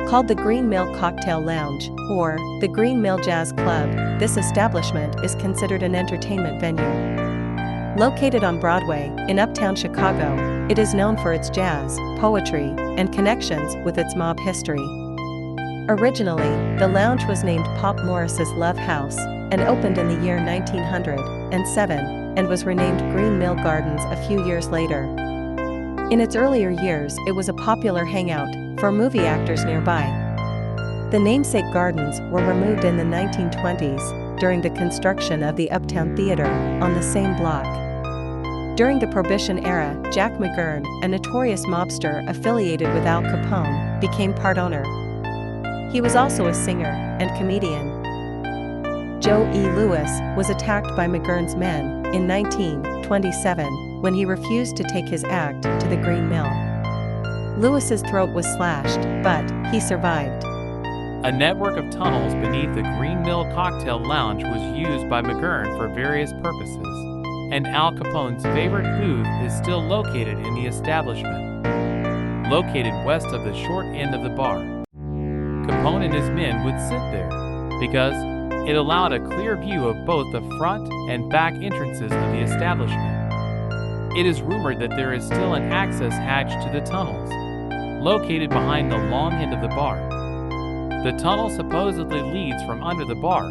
Called the Green Mill Cocktail Lounge, or the Green Mill Jazz Club, this establishment is considered an entertainment venue. Located on Broadway, in uptown Chicago, it is known for its jazz, poetry, and connections with its mob history. Originally, the lounge was named Pop Morris's Love House, and opened in the year 1907, and was renamed Green Mill Gardens a few years later. In its earlier years, it was a popular hangout for movie actors nearby. The namesake gardens were removed in the 1920s during the construction of the Uptown Theater on the same block. During the Prohibition era, Jack McGurn, a notorious mobster affiliated with Al Capone, became part owner. He was also a singer and comedian. Joe E. Louis was attacked by McGurn's men in 1927 when he refused to take his act to the Green Mill. Louis's throat was slashed, but he survived. A network of tunnels beneath the Green Mill Cocktail Lounge was used by McGurn for various purposes, and Al Capone's favorite booth is still located in the establishment. Located west of the short end of the bar, Capone and his men would sit there, because it allowed a clear view of both the front and back entrances of the establishment. It is rumored that there is still an access hatch to the tunnels, located behind the long end of the bar. The tunnel supposedly leads from under the bar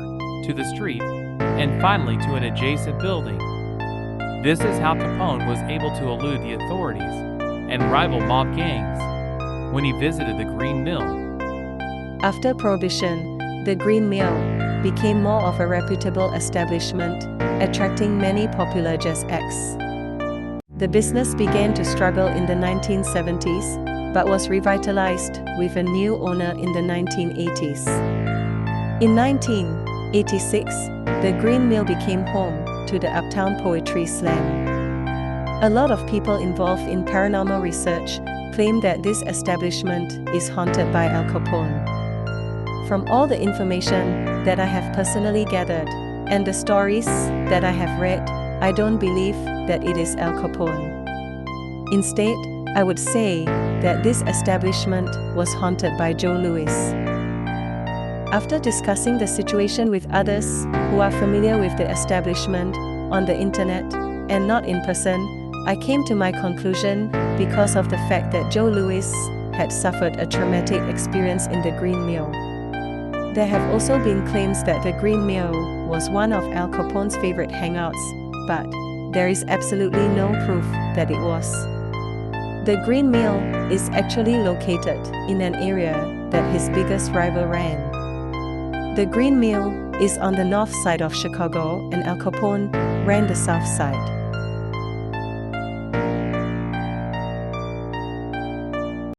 to the street and finally to an adjacent building. This is how Capone was able to elude the authorities and rival mob gangs when he visited the Green Mill. After Prohibition, the Green Mill became more of a reputable establishment, attracting many popular jazz acts. The business began to struggle in the 1970s, but was revitalized with a new owner in the 1980s. In 1986, the Green Mill became home to the Uptown Poetry Slam. A lot of people involved in paranormal research claim that this establishment is haunted by Al Capone. From all the information that I have personally gathered, and the stories that I have read, I don't believe that it is Al Capone. Instead, I would say that this establishment was haunted by Joe Louis. After discussing the situation with others who are familiar with the establishment on the internet and not in person, I came to my conclusion because of the fact that Joe Louis had suffered a traumatic experience in the Green Mill. There have also been claims that the Green Mill was one of Al Capone's favorite hangouts, but there is absolutely no proof that it was. The Green Mill is actually located in an area that his biggest rival ran. The Green Mill is on the north side of Chicago, and Al Capone ran the south side.